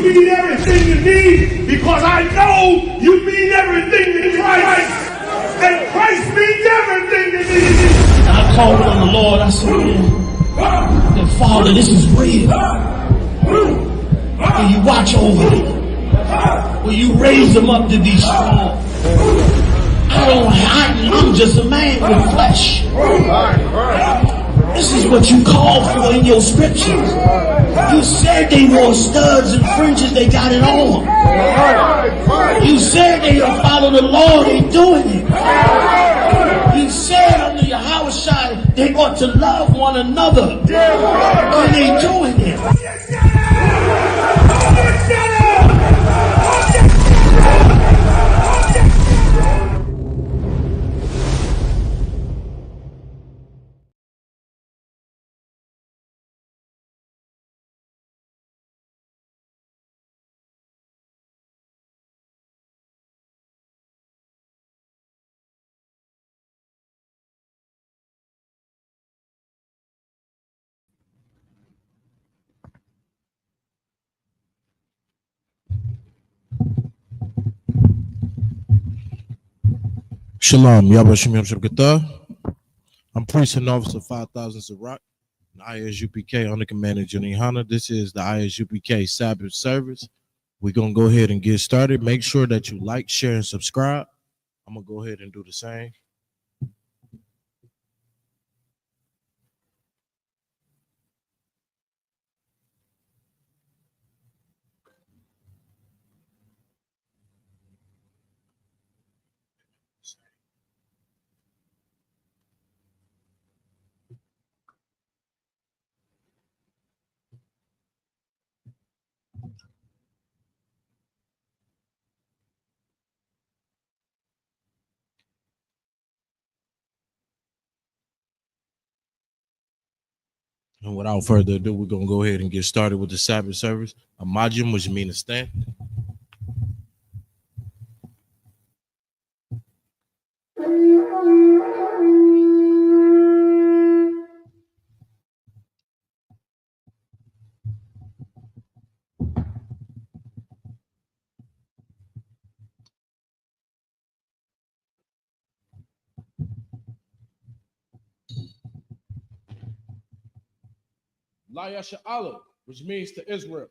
mean everything to me because I know you mean everything to Christ. And Christ means everything to me. I called on the Lord. I said, that Father, this is real. Will you watch over them? Will you raise them up to be strong? I'm just a man with flesh. This is what you called for in your scriptures. You said they wore studs and fringes, they got it on. You said they don't follow the law, they doing it. You said under your house shine, they ought to love one another. And they doing it. Shalom, Yabashim Shabkata. I'm Priest and Officer 5000 Sarak, ISUPK under Commander Johnny Hanna. This is the ISUPK Sabbath Service. We're going to go ahead and get started. Make sure that you like, share, and subscribe. I'm going to go ahead and do the same. And without further ado, we're going to go ahead and get started with the Sabbath service. Amajim, which means to stand. La Yasha Allah, which means to Israel.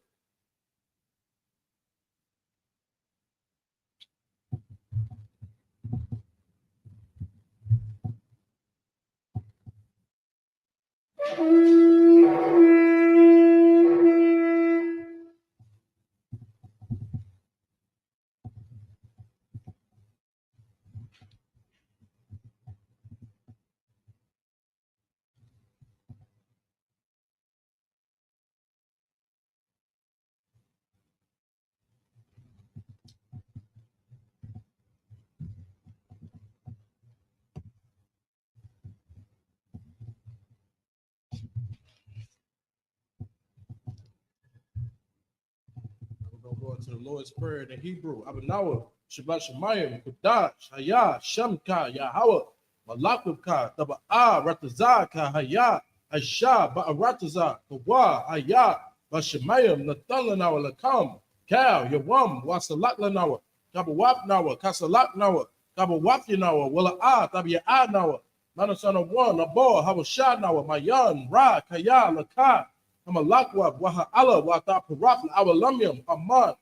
To the Lord's Prayer in Hebrew. Abanawa, Shabbat Shemayim, Kudash, Haya, Shamka, Yahweh, Malakavka, Taba'a, Ratazaka, Haya, Aisha, Ba'arataza, Kawa, Haya, Bashemayim, Natalanawa, Lakam, Kal, Yawam, Wasalaklanawa, Kabawapnawa, Kasalaknawa, Kabawapyanawa, Wala'a, Tabia'anawa, Manasana one, Abo, Habashanawa, Mayan, Ra, Kaya, Laka, Amalakwa, Waha'ala, Wata Parafla, Awalamyam, Aman.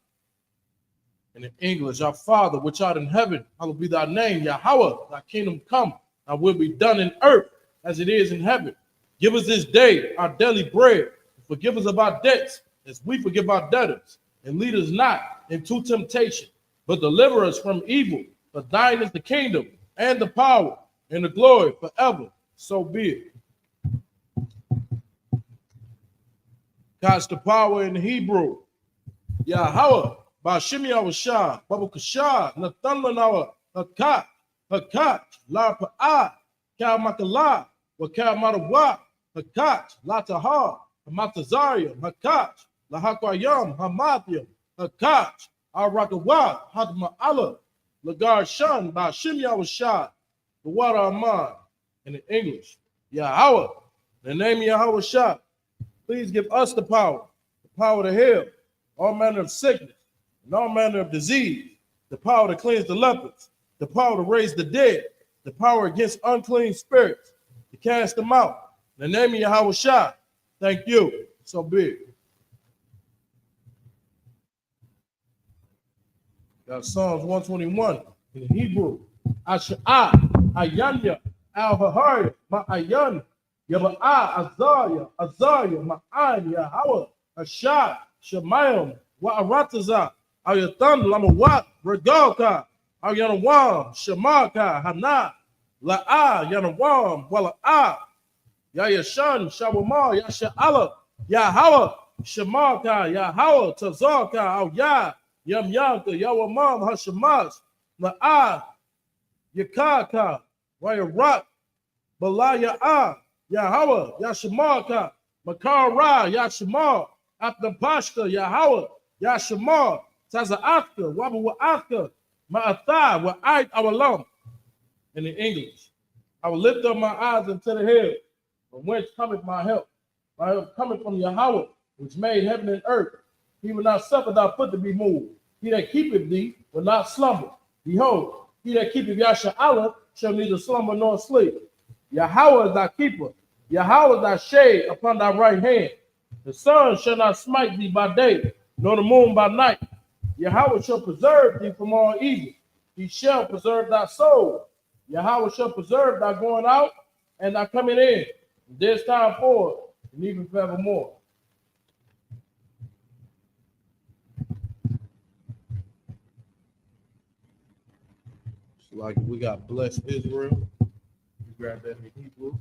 And in English, our Father, which art in heaven, hallowed be thy name, Yahweh, thy kingdom come, thy will be done in earth as it is in heaven. Give us this day our daily bread, and forgive us of our debts, as we forgive our debtors. And lead us not into temptation, but deliver us from evil. For thine is the kingdom, and the power, and the glory forever. So be it. God's the power in Hebrew. Yahweh. Bashimi Awashah, Babu Kasha, Nathanawa, Hakat, La Pa'a, Kalmakala, Wakal Marawa, Hakat, La Taha, Hamatazaria, Hakat, La Hakwayam, Hamathiam, Hakat, Arakawa, Hadma Allah, Lagar Shan, Bashimi Awashah, the water Aman, in the English. Yahweh, in the name of Yahweh Shah, please give us the power to heal, all manner of sickness, and all manner of disease, the power to cleanse the lepers, the power to raise the dead, the power against unclean spirits, to cast them out. In the name of Yahweh Shai, thank you. So be it. Got Psalms 121 in Hebrew. Asha'ah, Ayanya, Al-Hahari, Ma'ayan, Yaba'a, Azariah, Ma'an, Yahweh, Ashah, Shemayim, Wa'arataza, Ayatan, Lamawat, Regalka, Ayanawam, Shemaka, Hana, La'a, Yanawam, Wala'a, Yayashan, Shawamar, Yasha'ala, Yahweh, Shemaka, Yahweh, Tazarka, Al-Yah, Yam Yanka, Yawamam, Hashemas, La'a, Yakaka, Wayarat, Balaya, Yahweh, Yashemaka, Makara, Yashemar, Apnapashka, Yahweh, Yashemar, Taza'atka, Wabawa'atka, Ma'atha, Wa'ait, Awalam. In the English, I will lift up my eyes into the hill, from whence cometh my help. My help cometh from Yahweh, which made heaven and earth. He will not suffer thy foot to be moved. He that keepeth thee will not slumber. Behold, he that keepeth Yasha'Allah shall neither slumber nor sleep. Yahweh is thy keeper. Yahweh is thy shade upon thy right hand. The sun shall not smite thee by day, nor the moon by night. Yahweh shall preserve thee from all evil. He shall preserve thy soul. Yahweh shall preserve thy going out and thy coming in. This time forward and even forevermore. So like we got blessed Israel. You grab that in Hebrew.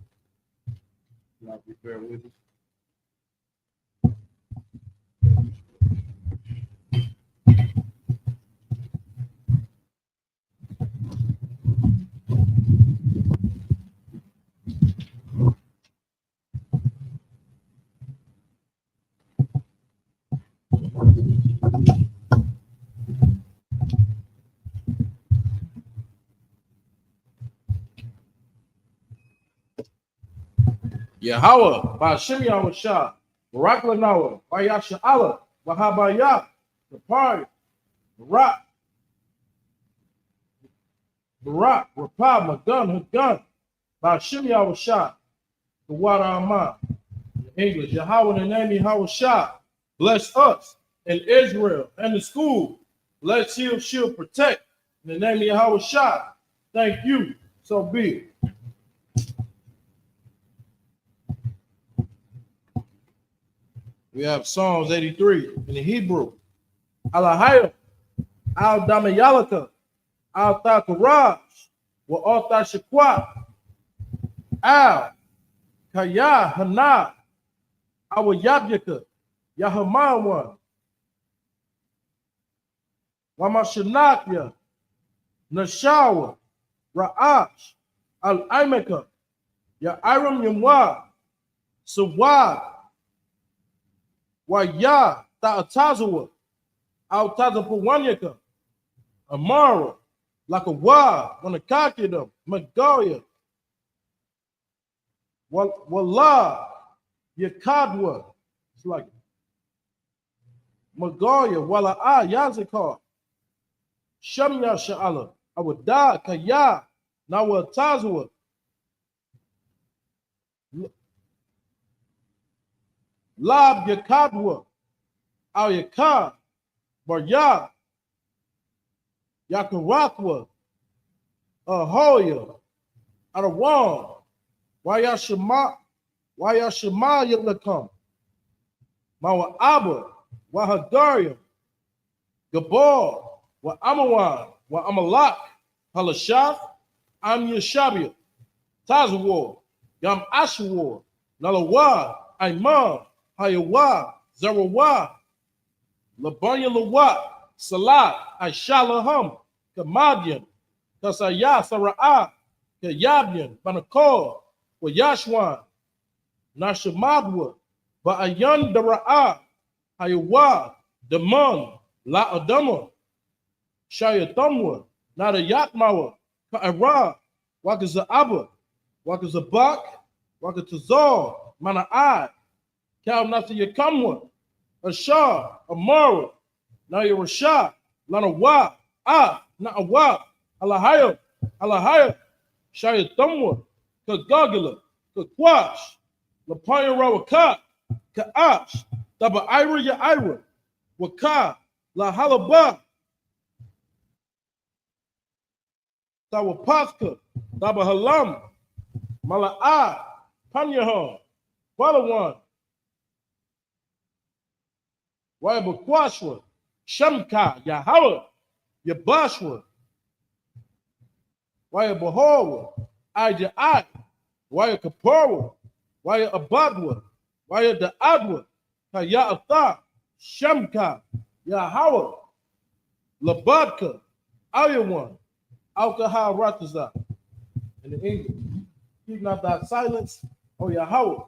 Y'all be fair with us. Yahweh, Ba'ashem Yahweh Shah, Barak Lanawa, Ba'yasha Allah, Bahabayah, the party, Barak, Rapah, Magun, Hagun, Ba'ashem Yahweh Shah, the water Amah. In English, Yahweh in the name of Yahweh Shah, bless us and Israel and the school. Let shield, protect. In the name of Yahweh Shah, thank you. So be it. We have Psalms 83 in the Hebrew. Alahayah, Al-Damayalaka, Al-Takaraj, Wa-Al-Tashaqwa, Al-Kaya, Hana, Awayabyaka, Yahamawan, Wamashanakya, Nashawa, Ra'ash, Al-Aimaka, Ya'iram Yamwa, Sawad, Waya, Ta'atazawa, Al-Tazapawanyaka, Amara, Lakawa, Wanakakidam, Magalia, Wallah, Yakadwa, it's like Magalia, Wala'a, Yazikar, Shamya Sha'ala, Awada, Kaya, Nawa Tazawa, Lab Yakadwa, Al Yakad, Barya, Yakaratwa, Ahoya, Arawam, Wayashima Yablakam, Mawa Abba, Wahadaria, Gabor, Wa Amawan, Wa Amalak, Halashaf, Am Yashabia, Tazawar, Yam Ashawar, Nalawa, Imam, Hayawa, Zarawa, Labanya Lawa, Salat, Aishalaham, Kamadian, Kasaya Sara'a, Kayabian, Banakor, Wayashwan, Nashamadwa, Ba'ayan Dara'a, Hayawa, Daman, La Adama, Shayatamwa, Nadayatmawa, Ka'ara, Wakaza'aba, Wakazabak, Wakatazar, Mana'ad, Kal Nasa Yakamwa, Ashar, Amara, Naya Rashad, Lanawa, Na'awa, Alahaya, Shaya Thumwa, Kagagala, Kakwash, Lapaya Rawaka, Ka'ash, Daba Ira Ya Ira, Waka, La Halaba, Tawapaska, Daba Halam, Mala'a, Panyaha, Palawan, Wayabakwashwa, Shamka, Yahawa, Yabashwa, Wayabahawa, Ija, Waya Kapara, Waya Abadwa, Waya Da'adwa, Kaya Atha, Shamka, Yahawa, Labadka, Ayawan, Alkahal Rataza. In the English, keep not thy silence, O Yahweh,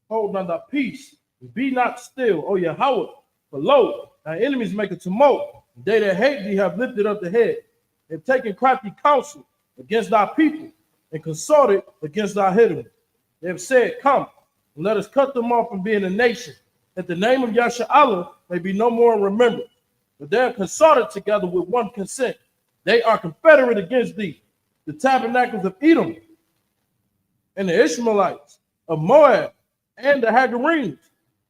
hold not thy peace, and be not still, O Yahweh, for lo, thy enemies make a tumult, and they that hate thee have lifted up the head, and taken crafty counsel against thy people, and consulted against thy hidden. They have said, come, and let us cut them off from being a nation, that the name of Yasha'Allah may be no more remembered. But they are consulted together with one consent. They are confederate against thee, the tabernacles of Edom, and the Ishmaelites of Moab, and the Hagarenes,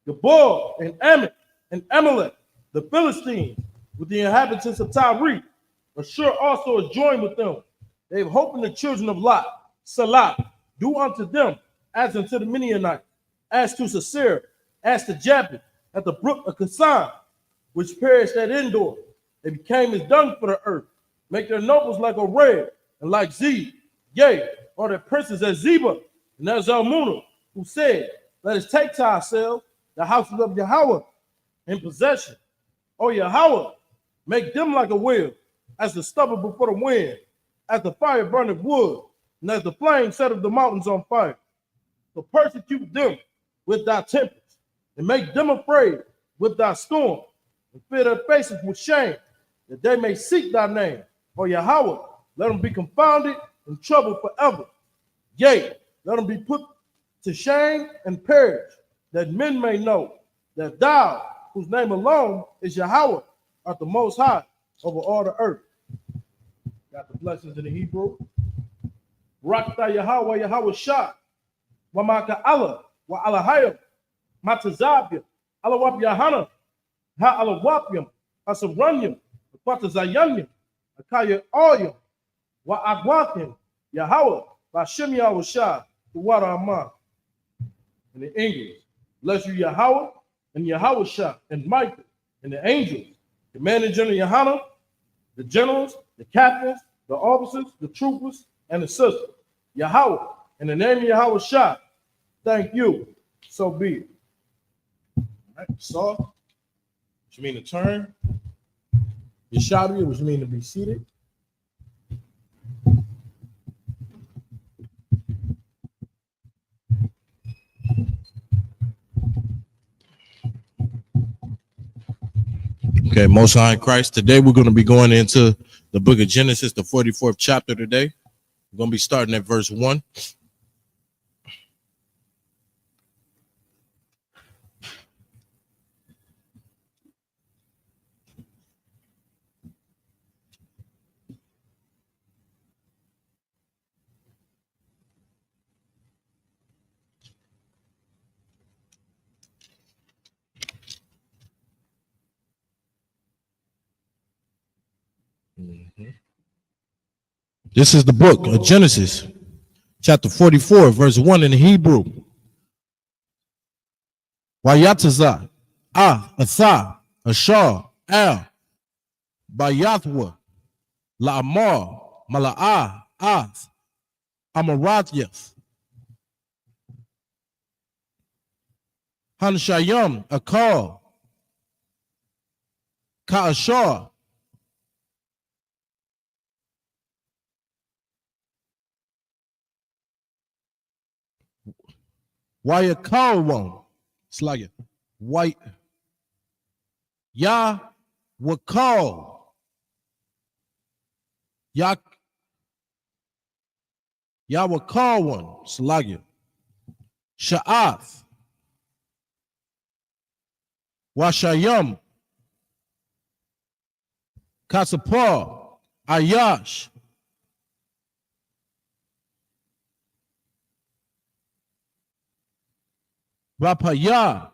Gabor, and Ammon, and Amalek, the Philistines, with the inhabitants of Tyre. Ashur also is joined with them. They have hope in the children of Lot. Salah, do unto them as unto the Midianites, as to Sisera, as to Japheth, at the brook of Kasan, which perished at Endor. They became as dung for the earth. Make their nobles like a red, and like Zeb, yea, or their princes as Zeba, and as Zalmunna, who said, let us take to ourselves the houses of Yahweh in possession. O Yahweh, make them like a wheel, as the stubble before the wind, as the fire burning wood, and as the flame set of the mountains on fire. So persecute them with thy tempest, and make them afraid with thy storm, and fill their faces with shame, that they may seek thy name. O Yahweh, let them be confounded and troubled forever. Yea, let them be put to shame and perish, that men may know that thou, whose name alone is Yahweh, art the most high over all the earth. Got the blessings in the Hebrew. Rakta Yahweh, Yahweh Shah, Wamaka Allah, Wa Alahayim, Matazabia, Alawap Yahana, Ha Alawapium, Asaranyum, Aquatazayanyum, Akaya Oyum, Wa Agwakim, Yahweh, Bashem Yahweh Shah, the water Amman. In the English, bless you Yahweh and Yahweh Shah and Michael and the angels, the Commander General Yahana, the generals, the captains, the officers, the troopers, and the sisters. Yahweh, in the name of Yahweh Shah, thank you. So be it. All right, soft, which mean to turn. Yeshabi, which mean to be seated. Okay, Most High in Christ. Today we're going to be going into the book of Genesis, the 44th chapter today. We're going to be starting at verse 1. This is the book of Genesis, chapter 44, verse 1 in the Hebrew. Wayatazah, Atha, Ashar, Al, Bayathwa, La'amar, Mala'ah, Az, Amarathyath, Hanshayam, Akal, Ka'ashar, Wayakalwan, it's like it, white, Yah, Wakal, Yah, Yawakalwan, it's like it, Sha'ath, Washayam, Kasapar, Ayash, Rapaya,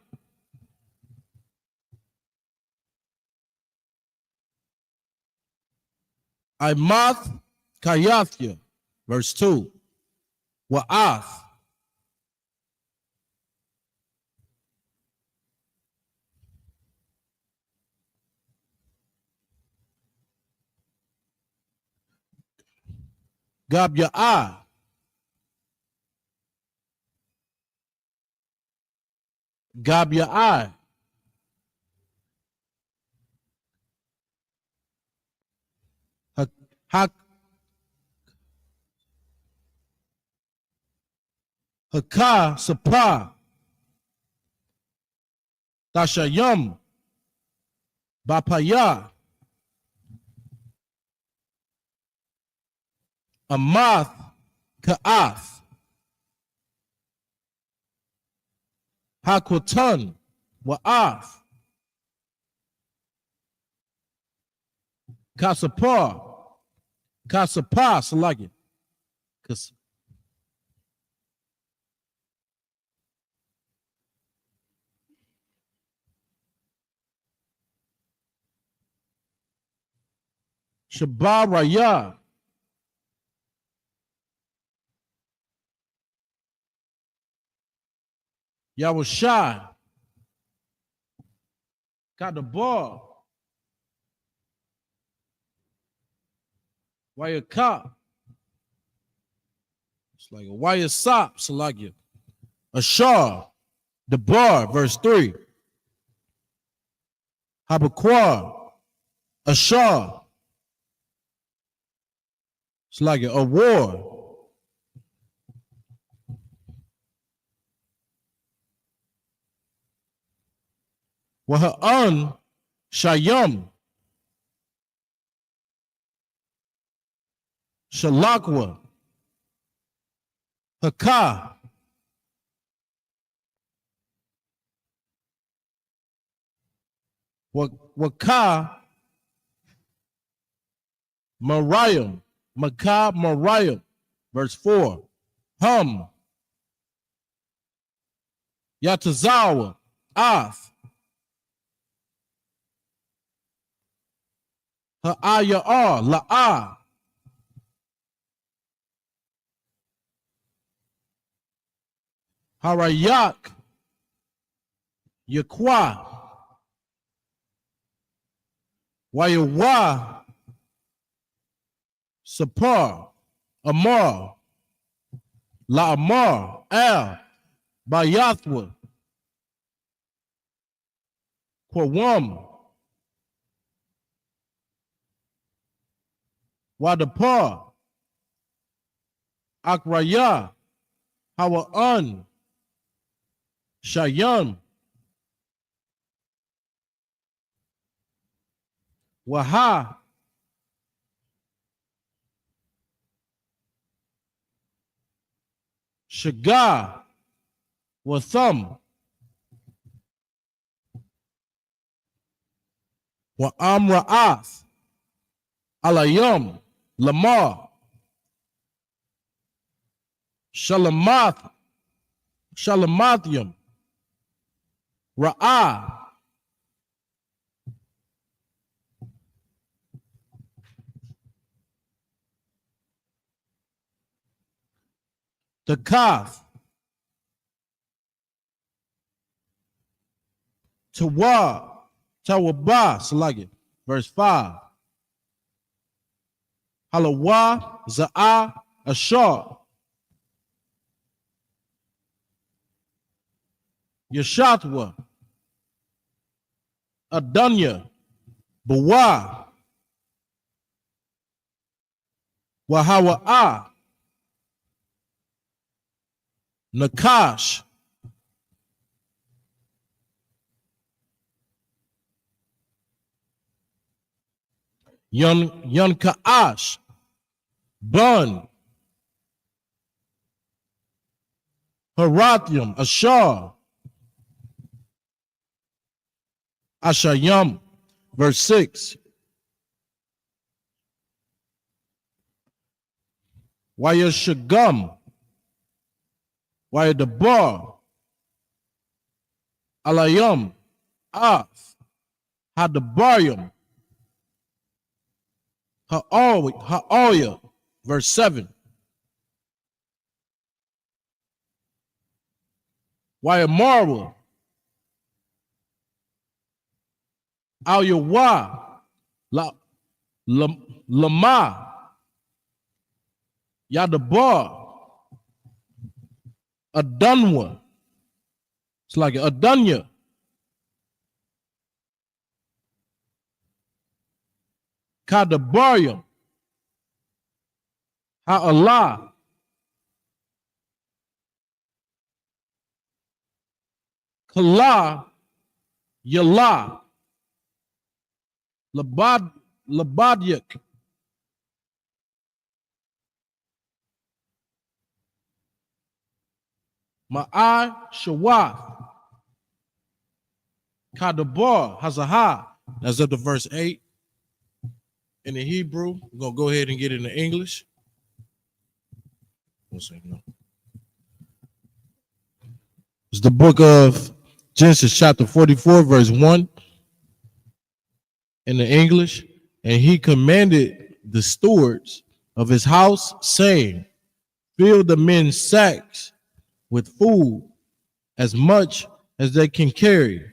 Imath, Kayathya, verse 2, Wa'ath, Gabya'a, Gabya'a, Haka, Sapa, Tashayam, Bapaya, Amath, Ka'ath, Hakutan, Wa'ath, Kasapar, Kasapa, Salagi, Shabaraya, Yahushai, got the ball. Wire cop. It's like a wire sop, Salagi. Ashar, the bar, verse 3. Habakkuk, Ashar. It's like a war. Waha'an, Shayam, Shalakwa, Haka, Waka, Mariam, Maka, Mariam, verse 4. Hum, Yatazawa, Ath, Ha'ayar, La'ah, Harayak, Yakwa, Wayawa, Sapar, Amar, La'amar, Al, Bayathwa, Kwawam, Wadapar, Akraya, Hawa'an, Shayam, Waha, Shaga, Watham, Wa'amra'ath, Alayam, Lamar, Shalamath, Shalamathium, Ra'ah, Takath, Tawa, Tawabah, Salagi, verse 5. Halawa, Za'ah, Ashar, Yeshatwa, Adunya, Bawa, Wahawa'ah, Nakash, Yun Ka'ash, Bun, Harathium, Ashar, Ashayam, verse 6. Wayashagam, Wayadabar, Alayam, Af, Hadabayam, Ha'oya, verse 7. Wayamara, Al-Yawa, Lama, Yadabar, Adunwa. It's like Adunya. Kadabaryam, Ha'Allah, Kala, Yala, Labadyak, Ma'ai Shawath, Kadabar, Hazaha. That's up to verse 8 in the Hebrew. We're going to go ahead and get it in the English. One second. It's the book of Genesis chapter 44, verse 1 in the English. And he commanded the stewards of his house, saying, fill the men's sacks with food as much as they can carry,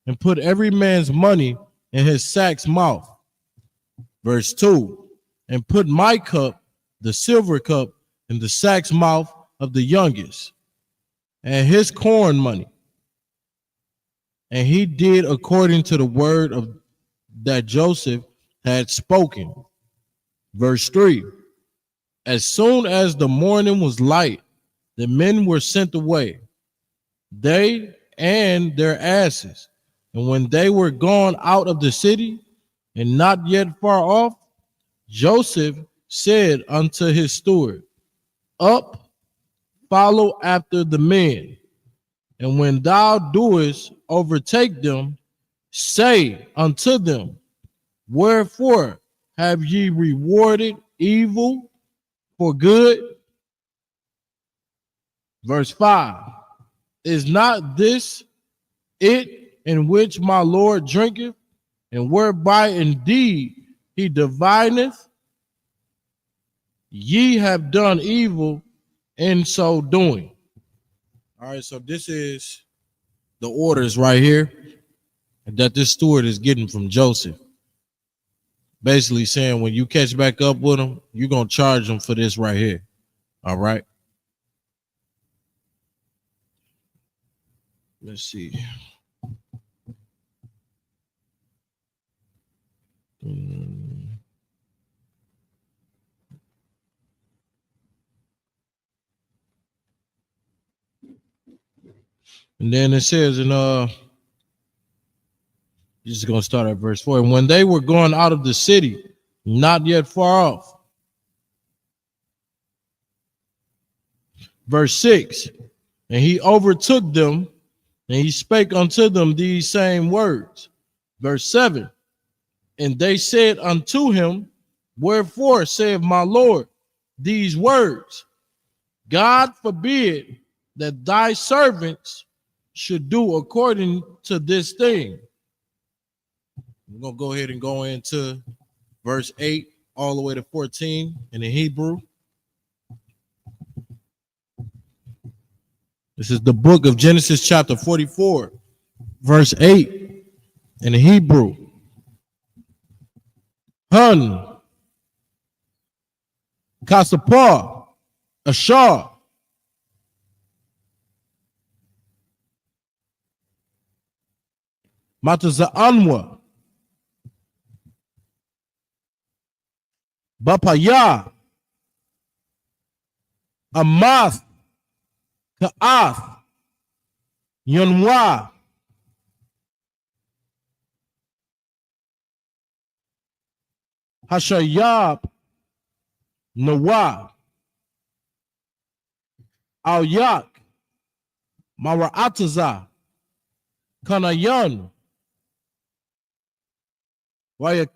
and put every man's money in his sack's mouth. Verse 2, and put my cup, the silver cup, in the sack's mouth of the youngest, and his corn money. And he did according to the word of that Joseph had spoken. Verse 3, as soon as the morning was light, the men were sent away, they and their asses. And when they were gone out of the city, and not yet far off, Joseph said unto his steward, up, follow after the men, and when thou doest overtake them, say unto them, wherefore have ye rewarded evil for good? Verse 5, is not this it in which my Lord drinketh, and whereby indeed he divineth? Ye have done evil in so doing. All right, so this is the orders right here that this steward is getting from Joseph. Basically saying when you catch back up with him, you're going to charge him for this right here. All right. Let's see. And then it says in just gonna start at verse 4. And when they were going out of the city, not yet far off. Verse 6. And he overtook them, and he spake unto them these same words. Verse 7. And they said unto him, wherefore saith my Lord these words? God forbid that thy servants should do according to this thing. We're going to go ahead and go into verse 8 all the way to 14 in the Hebrew. This is the book of Genesis chapter 44, verse 8 in the Hebrew. Hun, Kasapar, Ashar, Mataza'anwa, Bapaya, Amath, Ka'ath, Yunwa, Hashayab, Nawa, Al-Yak, Mara'ataza, Kanayan, Wayak.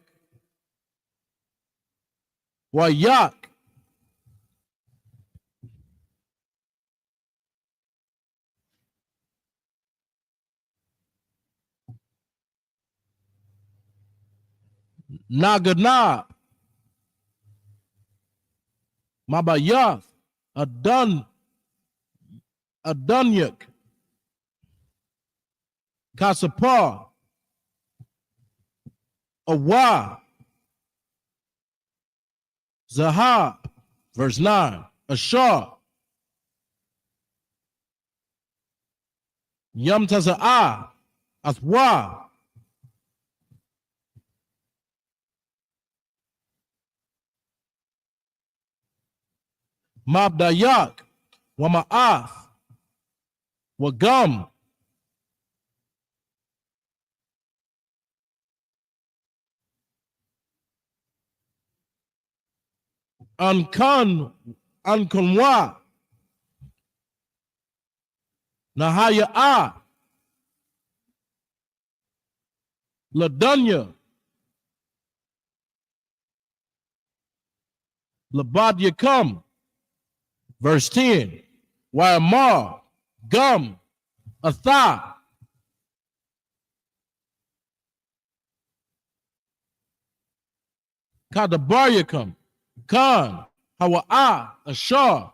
Naganab. Mabayath. Adunyak. Kasapar. Awa. Zahab. Verse 9. Ashar. Yam Taza'ah. Athwa. Mabdayak. Wama'ath. Wagam. Unkunwa. Nahaya. Ladunya. Labad Yakum. Verse 10. Wayamar. Gum. Atha. Kadabar Yakum. Khan. Hawa'a. Ashar.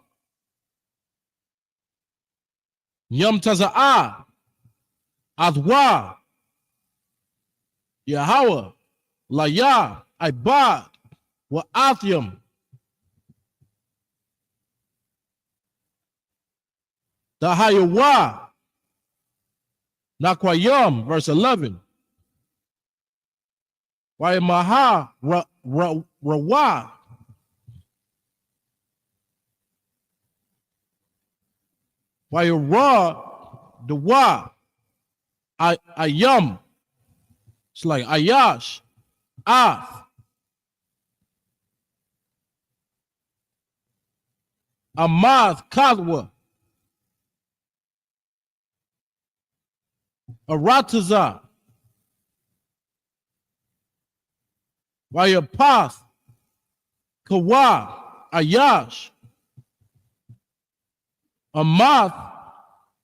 Yam Taza'ah. Athwa. Yahweh. Laya. Ibad. Wa'athyam. Dahayawa. Nakwayam. Verse 11. Wayamaha. Rawa. Wayara. Dawa. Ayam. It's like Ayash. Ath. Amath. Kadwa. Arataza. Wayapath. Kawa. Ayash. Amath.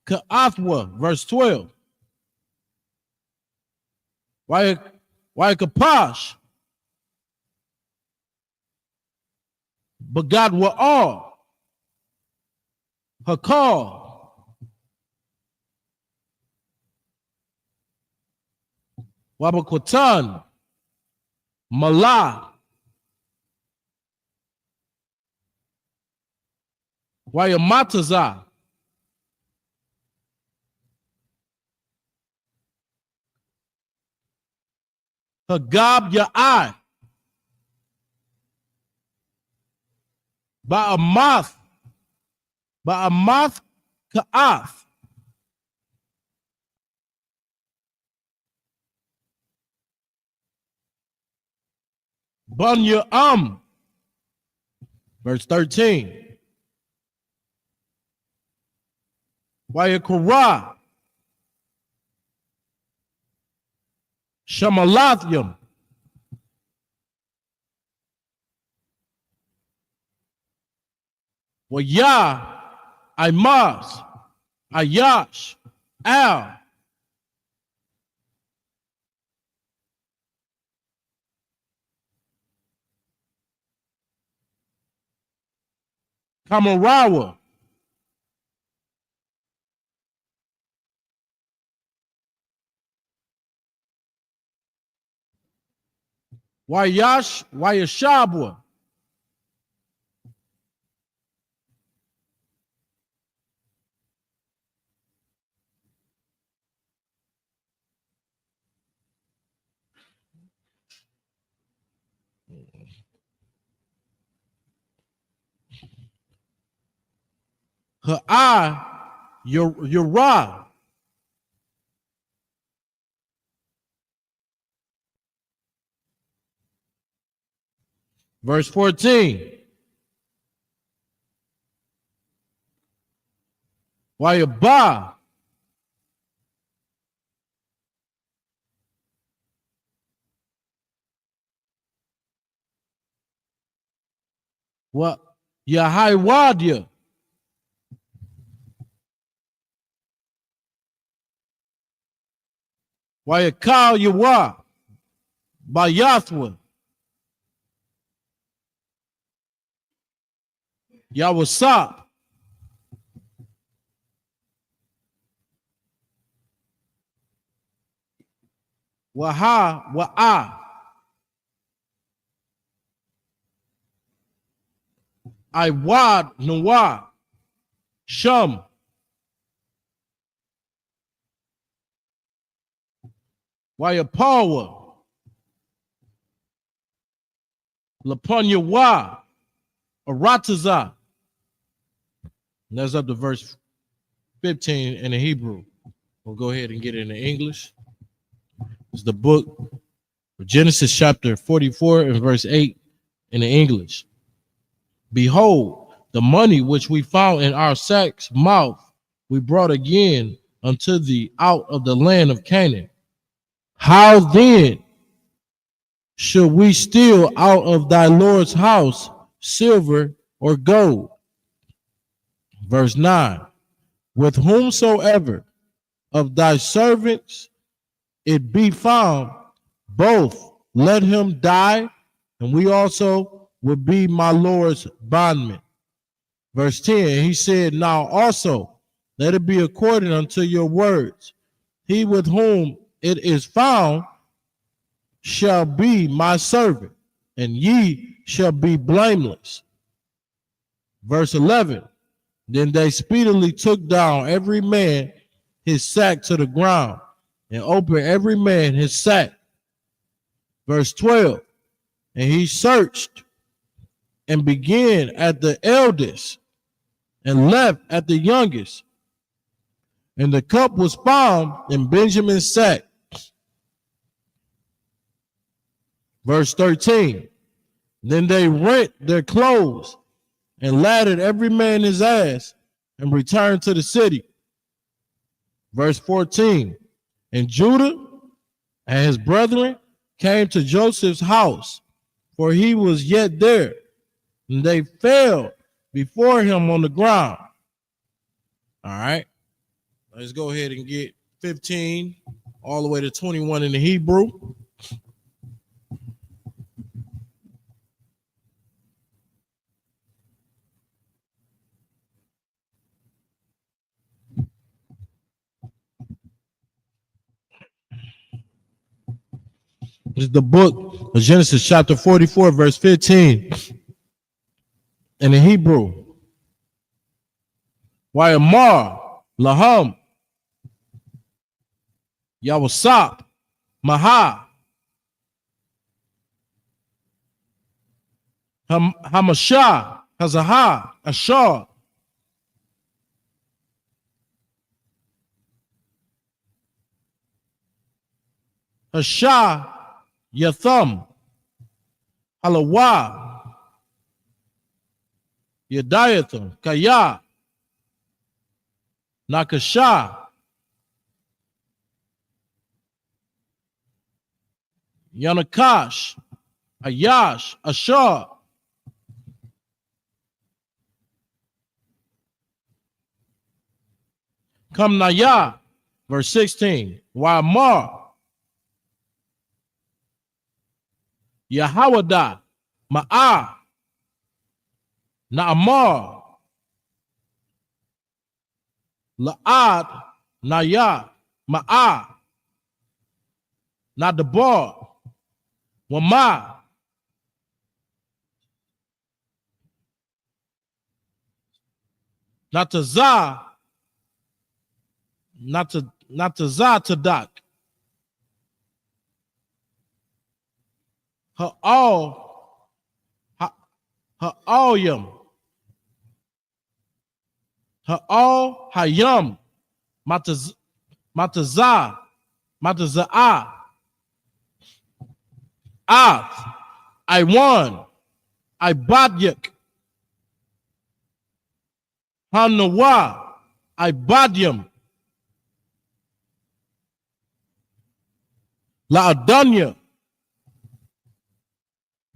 Ka'athwa. Verse 12. Wayakapash. Bagad Wa'al. Hakal. Wabakotan. Malah. Wayamataza. Hagab Ya'ai. Ba'amath. Ba'amath Ka'ath. Bunya verse 13. Wayakura. Shamalathium. Waya. Imaz. Ayash. Al. Kamarawa. Wayashabwa. Yura. Verse 14. Wayaba. Wa Yahaiwadia. Wayakal Yawa. Bayathwa. Yawasap. Waha Wa'a. Iwad Nawa. Shum. Wayapawa. Lapunyawa. Arataza. And that's up to verse 15 in the Hebrew. We'll go ahead and get it in the English. It's the book of Genesis chapter 44 and verse 8 in the English. Behold, the money which we found in our sack's mouth, we brought again unto thee out of the land of Canaan. How then should we steal out of thy Lord's house silver or gold? Verse 9, with whomsoever of thy servants it be found, both let him die, and we also will be my Lord's bondmen. Verse 10, he said, now also let it be according unto your words. He with whom it is found shall be my servant, and ye shall be blameless. Verse 11, then they speedily took down every man his sack to the ground, and opened every man his sack. Verse 12, and he searched and began at the eldest and left at the youngest. And the cup was found in Benjamin's sack. Verse 13, then they rent their clothes and laddered every man his ass and returned to the city. Verse 14, and Judah and his brethren came to Joseph's house, for he was yet there, and they fell before him on the ground. All right, let's go ahead and get 15 all the way to 21 in the Hebrew. This is the book of Genesis chapter 44, verse 15 in the Hebrew. Wayamar, Laham, Yawasap, Maha, Hamashah, Hazaha, Ashar, Hashah, Yatham, Halawa, Yadiatham, Kaya, Nakasha, Yanakash, Ayash, Ashar, Kamnaya, verse 16, Wamar, Yahawada, Ma'ah, Na'amar, La'ad, Naya, Ma'ah, Nadabar, Wama, Nataza, Tadak, Ha'alyam, Hayam, Matazah, Iwan, Ibadyak, Hanawa, Ibadyam, La'adanya,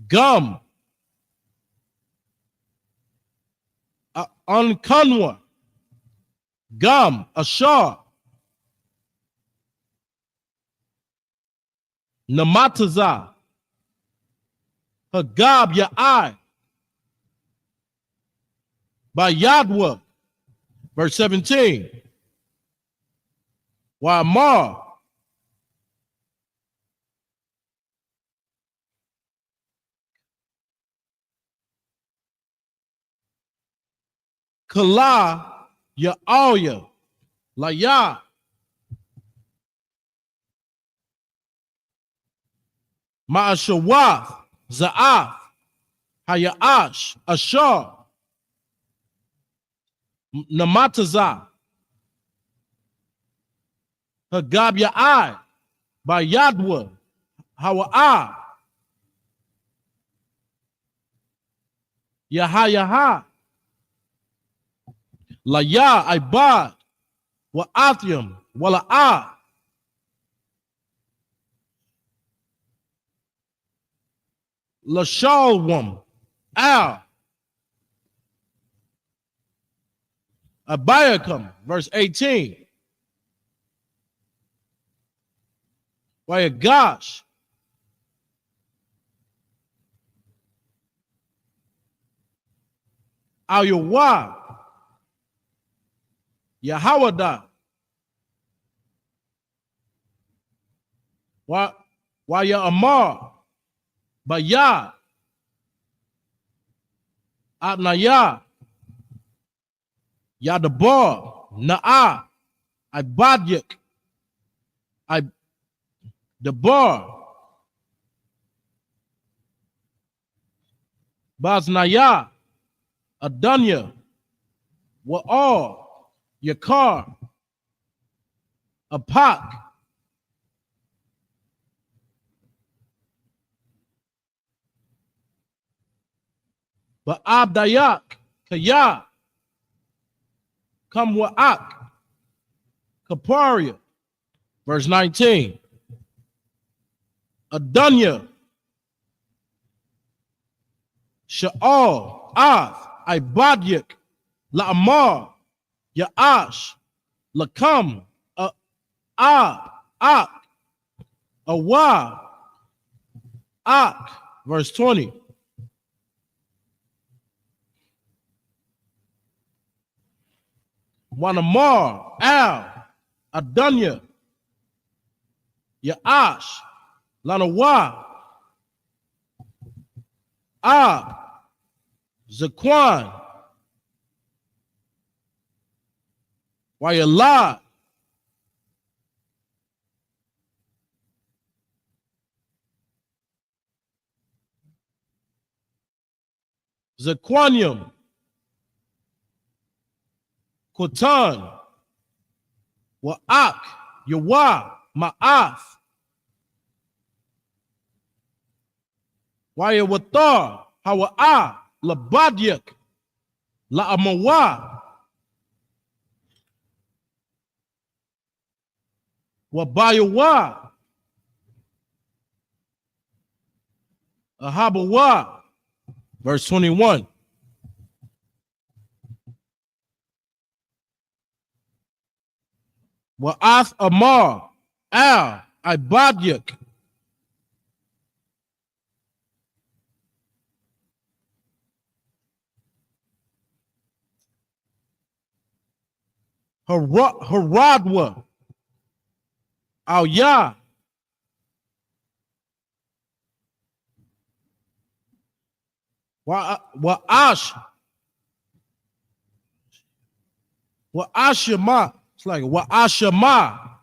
Gum, Unkanwa, Gam, Ashar, Namataza, Hagab Ya'ai, by Yadwa, verse 17. Wa'amar, Kala Ya'alya, Laya, Ma'ashawath, Za'af, Hayaash, Ashar, Namataza, Hagab Ya'ai, by Yadwa, Hawa'ah, Yahayaha, Laya, Ibad, Wa'athium, Wala'ah, Lashalwam, Al, Abiakam, verse 18. Wayagash, Al-Yawa, Yahawada, Waya Amar, Bayah, Adnaya, Yadabar, Na'ah, Ibadyak, Debar, Baznaya, Adunya, Wa'al, Yakar, Apak, Ba'abdayak, Kaya, Kamwa'ak, Kaparia, verse 19. Adunya, Sha'al, Ath, Ibadyak, La'amar, Ya'ash, Lakam, Ak, Awa, Ak, verse 20. Wanamar, Al, Adunya, Ya'ash, Lanawa, Ab, Zaquan, Wayala, Zaquanium, Kotan, Wa'ak, Yawa, Ma'ath, Wayawatar, Hawa'ah, Labadyak, La'amawa, Wabayawa, Ahabawa, verse 21. Wa'ath Amar, Al, Ibadyak, Haradwa, Al-Yah, Wa'ash, Wa'ashima, it's like Wa'ashima,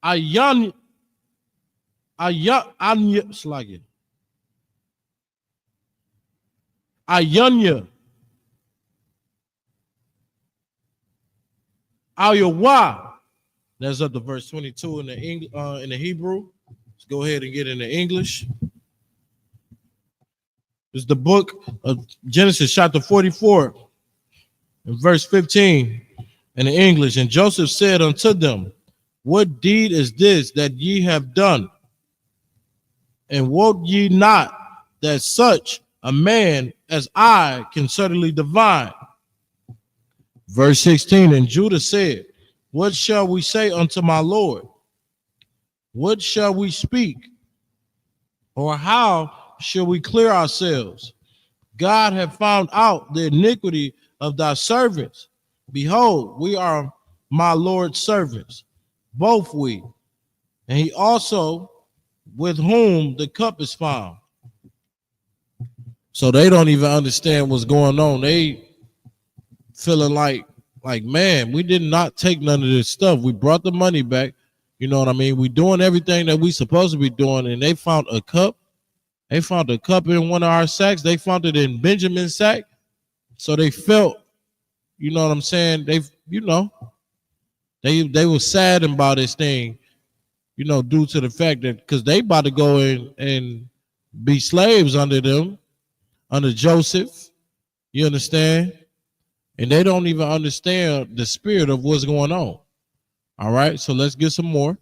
Ayan, it's like it. Ayanya, Al-Yawa. That's up to verse 22 in the Hebrew. Let's go ahead and get into English. It's the book of Genesis, chapter 44, and verse 15 in the English. And Joseph said unto them, what deed is this that ye have done? And wot ye not that such a man as I can certainly divine? Verse 16, and Judah said, what shall we say unto my Lord? What shall we speak? Or how shall we clear ourselves? God hath found out the iniquity of thy servants. Behold, we are my Lord's servants, both we, and he also with whom the cup is found. So they don't even understand what's going on. They feeling like, man, we did not take none of this stuff. We brought the money back. You know what I mean? We doing everything that we supposed to be doing, and they found a cup. They found a cup in one of our sacks. They found it in Benjamin's sack. So they felt, you know what I'm saying? They were saddened about this thing, due to the fact that because they about to go in and be slaves under them, under Joseph. You understand? And they don't even understand the spirit of what's going on. All right, so let's get some more.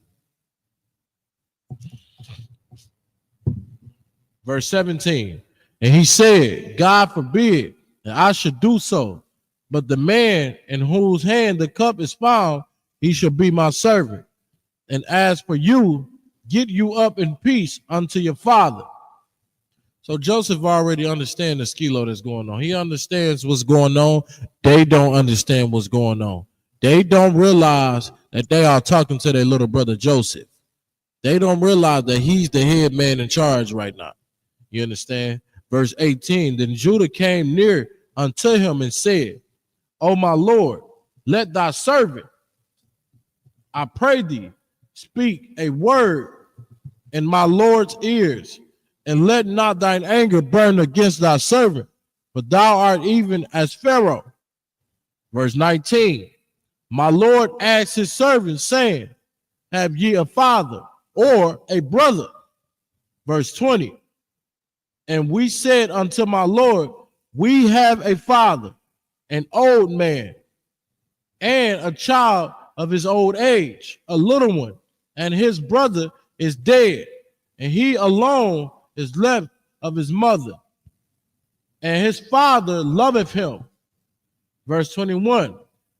Verse 17, and he said, God forbid that I should do so, but the man in whose hand the cup is found, he shall be my servant. And as for you, get you up in peace unto your father. So Joseph already understands the skilo that's going on. He understands what's going on. They don't understand what's going on. They don't realize that they are talking to their little brother Joseph. They don't realize that he's the head man in charge right now. You understand? Verse 18, then Judah came near unto him and said, O my Lord, let thy servant, I pray thee, speak a word in my Lord's ears, and let not thine anger burn against thy servant, for thou art even as Pharaoh. Verse 19, my Lord asked his servant, saying, have ye a father or a brother? Verse 20, and we said unto my Lord, we have a father, an old man, and a child of his old age, a little one, and his brother is dead, and he alone is left of his mother, and his father loveth him. Verse 21,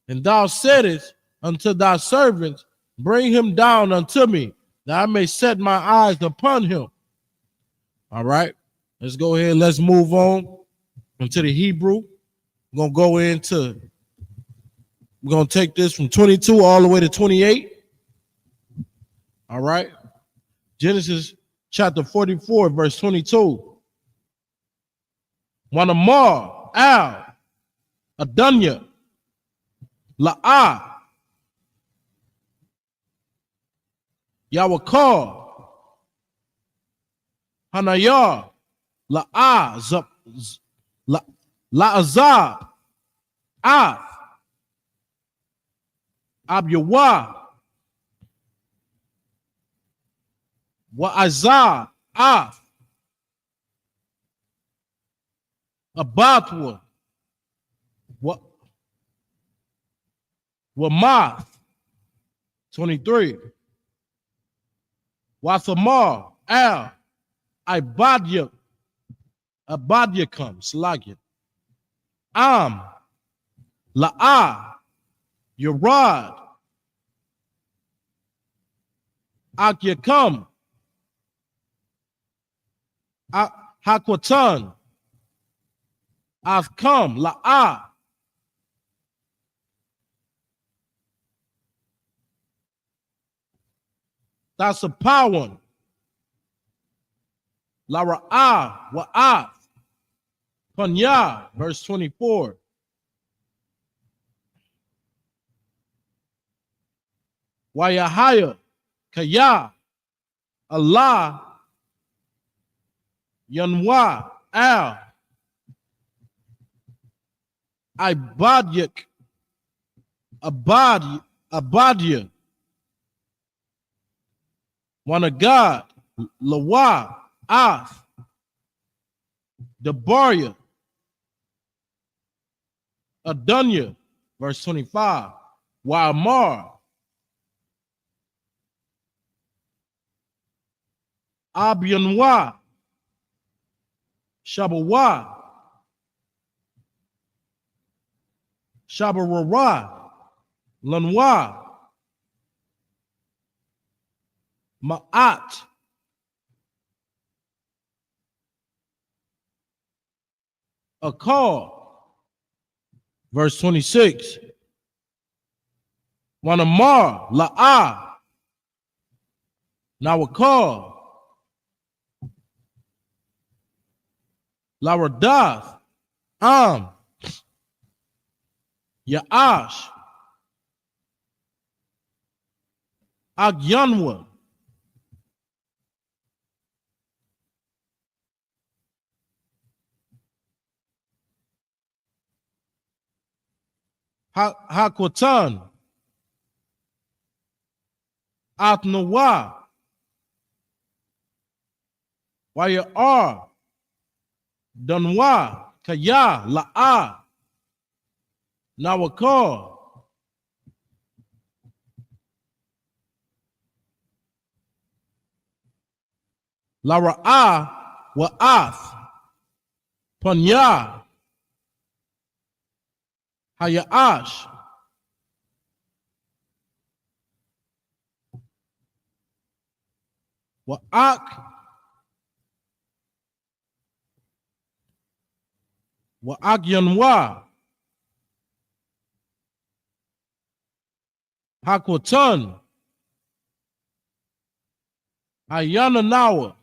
and thou saidest unto thy servants, bring him down unto me, that I may set my eyes upon him. All right, let's go ahead. Let's move on into the Hebrew. We're going to take this from 22 all the way to 28. All right. Genesis chapter 44, verse 22. Wanamar, Al, Adunya, La'ah, Yawakar, Hanayah, La'ah, La'azah, Af, Abyawa, Wa'azah, Af, Abatwa, Wamath, 23. Wathamar, Al, Ibadya, Abadyakam, Slagya, La'ah, Yerad, Akyakam, Hakwatan, Afkam, La'ah, that's a power. Lara'ah, Wa'af, Panya, verse 24. Wayahaya, Kaya, Allah, Yanwa, Al, Ibadyak, Abadia, Wanagad, Lawa, Af, Debaria, Adunya, verse 25, Wa'amar, Abyanwa, Shabawa, Shabarara, Lanwa, Ma'at, Akar. Verse 26. Wanamar, La'ah, Nawakar, Laradath, Ya'ash, Agyanwa, Hakwatan, Atnawa, Wayar, Dunwa, Kaya, La'ah, Nawakar, Lara'ah, Wa'ath, Panya, Hayaash, Wa'ak, Wa'agyanwa, Hakwatan, Ayananawa,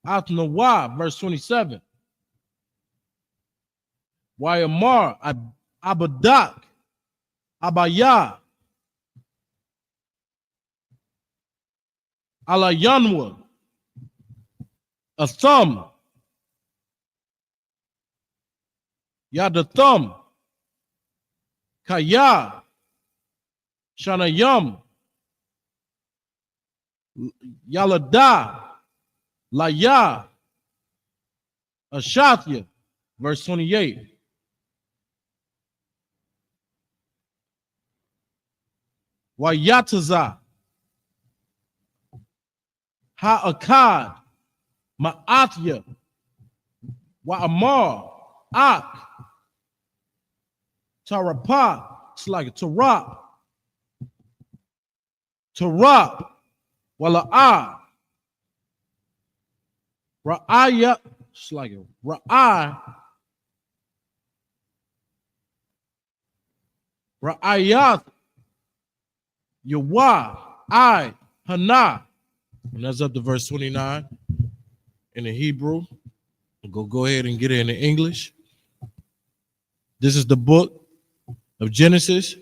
Atnawa, verse 27. Wayamar, Abadak, Abaya, Alayanwa, Atham, Yadatham, Kaya, Shanayam, Yalada, Laya, Ashathya, verse 28. Wayataza, Ha'akad, Ma'athya, Wa'amar, Ak, Tarapah, it's like Tarap, Wala'ah, Ra'aya, it's like Ra'ayath, Yawah, Hana. And that's up to verse 29 in the Hebrew. Go ahead and get it in the English. This is the book of Genesis,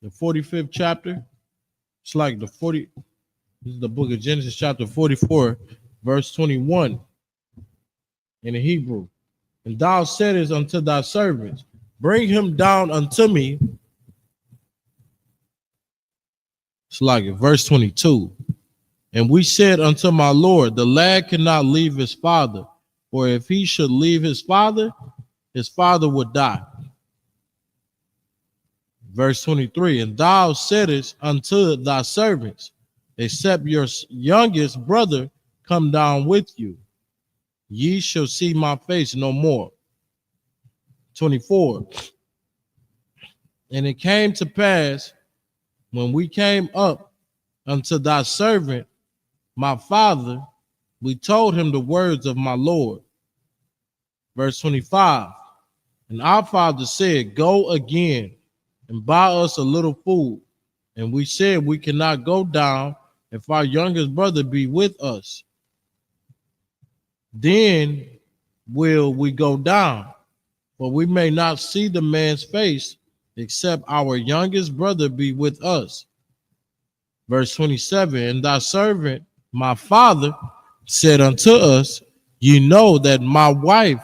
the 45th chapter. It's like this is the book of Genesis, chapter 44, verse 21 in the Hebrew. And thou saidest unto thy servants, bring him down unto me. It's like verse 22. And we said unto my Lord, the lad cannot leave his father, for if he should leave his father would die. Verse 23, and thou saidest unto thy servants, except your youngest brother come down with you, ye shall see my face no more. 24, and it came to pass, when we came up unto thy servant, my father, we told him the words of my Lord. Verse 25, and our father said, go again and buy us a little food. And we said, we cannot go down if our youngest brother be with us. Then will we go down, for we may not see the man's face, except our youngest brother be with us. Verse 27, and thy servant, my father, said unto us, ye know that my wife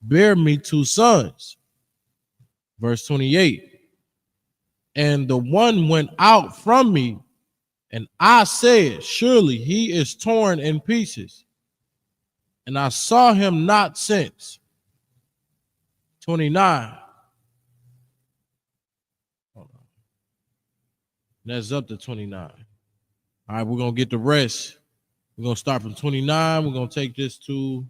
bare me 2 sons. Verse 28, and the one went out from me, and I said, surely he is torn in pieces, and I saw him not since. 29. Hold on. That's up to 29. All right, we're going to get the rest. We're going to start from 29. We're going to take this to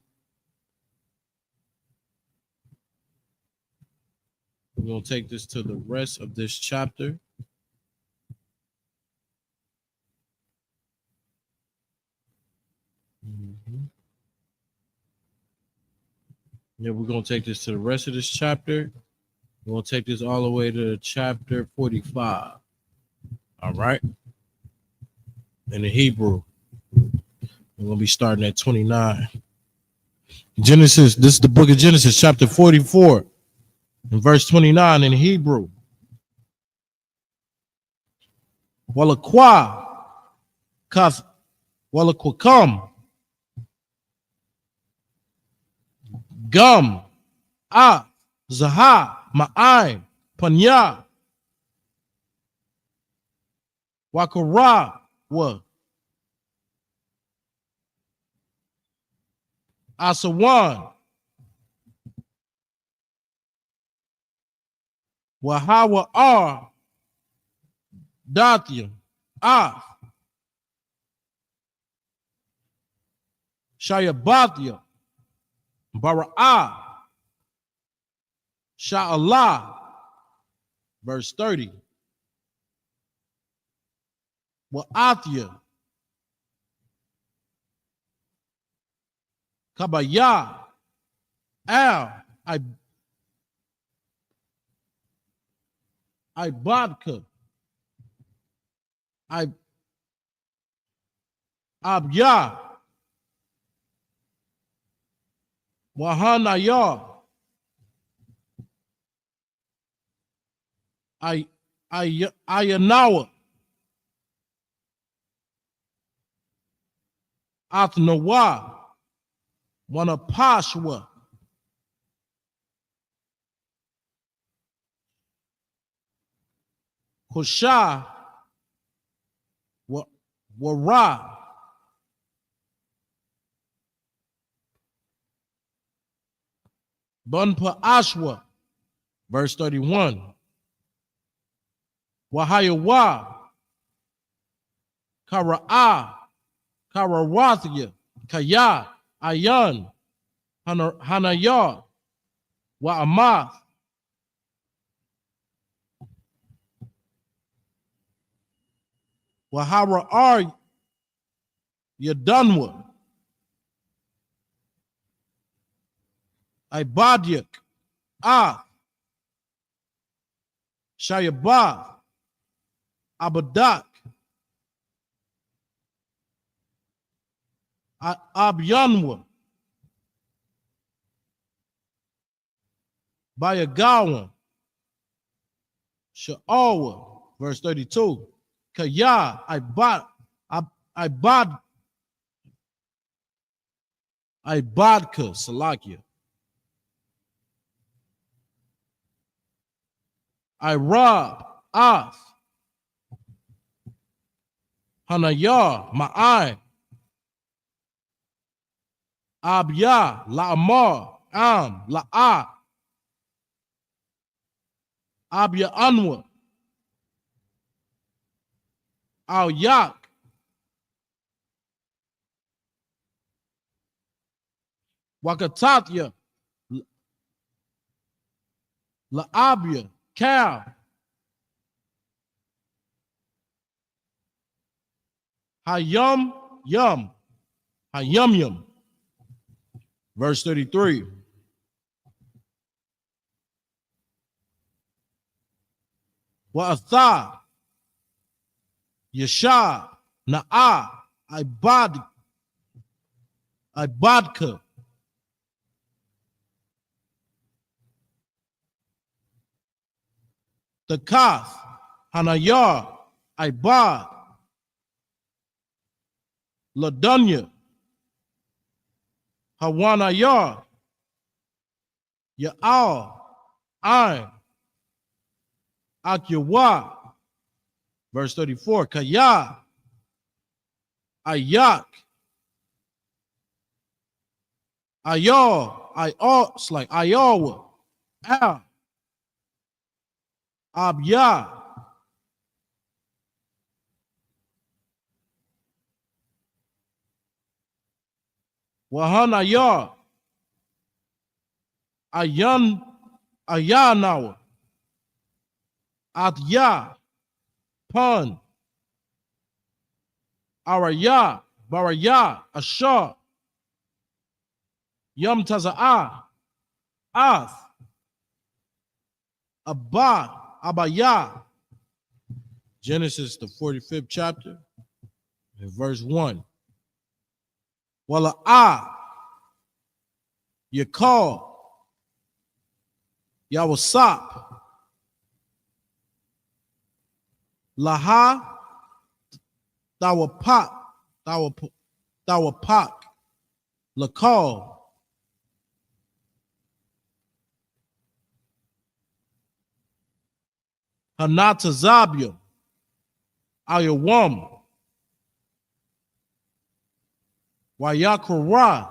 We're going to take this to the rest of this chapter. Yeah, we're going to take this to the rest of this chapter. We're going to take this all the way to chapter 45. All right? In the Hebrew. We're going to be starting at 29. Genesis, this is the book of Genesis, chapter 44, and verse 29 in Hebrew. Walakwa, kas, walakwakam, gum, zaha, ma'aim, panya, wakara, wa, asawan, wahawa ar, Dathia, Shayabathia, Bara'ah, Sha'Allah, verse 30. Wa'athia, Kabaya, Al, Ibadka, Abya, Wahanaya, Ayanawa, Athnawa, Wanapashwa, Husha, Wara, Bunpa Ashwa, verse 31. Wahayawa, Kara'a, Karawathia, Kaya, Ayan, Hanaya, Wa'amath, Wahara Yadanwa, Ibadiak, Shayabath, Abadak, Abyanwa, Bayagawa, Sha'awa, verse 32. Kaya, Ibadka, Salakia. Irab, Hanaya, Ma'ai, Abya, La'amar, La'a, Abya Anwa, Al-Yak, Wakatatya, La'abya, Cal, Hayum, Hayum. Verse 33. Wa'atha, Yasha, Na'a, Ibadka, Takath, Hanayar, Ibad, Ladunya, Hawanayar, Ya'al, Ain, Akyawa, verse 34, Kaya, Ayak, it's like Ayawa, Al, Abya, Wahanaya, Ayanawa, Athya, Pun, Araya, Baraya, Ashar, Yom Taza'ah, Ath, Abba, Abaya. Genesis, the 45th chapter, and verse 1. Wala'ah, Yakal, Yawasap, Laha, Dawapak, Lakal, Hanatazabium, Ayawam, Wayakura,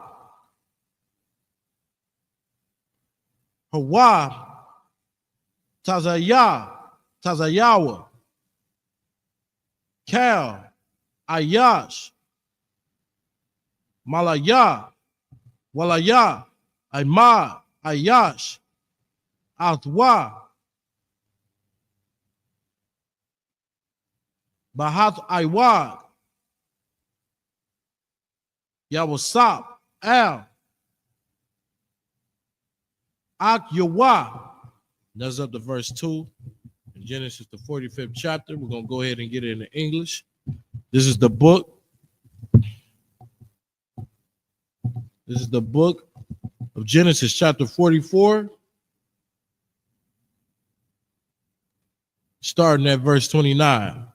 Hawa, Tazayawa, Cal, Ayash, Malaya, Walaya, Aima, Ayash, Atwa, Bahat Iwad, Yawasap, Al, Ak Yawa. That's up to verse 2 in Genesis, the 45th chapter. We're going to go ahead and get it into English. This is the book. This is the book of Genesis, chapter 44, starting at verse 29.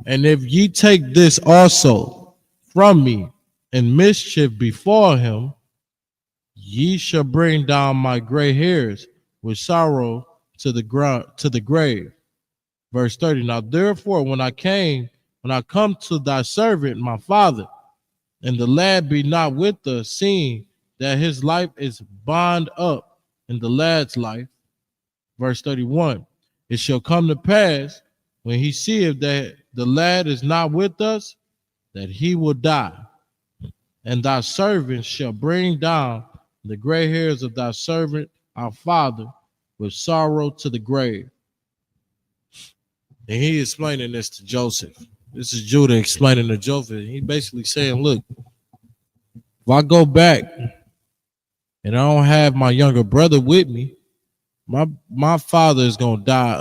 And if ye take this also from me, and mischief befall him, ye shall bring down my gray hairs with sorrow to the ground, to the grave. Verse 30. Now therefore, when I come to thy servant, my father, and the lad be not with us, seeing that his life is bound up in the lad's life. Verse 31. It shall come to pass, when he seeth that the lad is not with us, that he will die. And thy servant shall bring down the gray hairs of thy servant, our father, with sorrow to the grave. And he explaining this to Joseph. This is Judah explaining to Joseph. He basically saying, look, if I go back and I don't have my younger brother with me, my father is going to die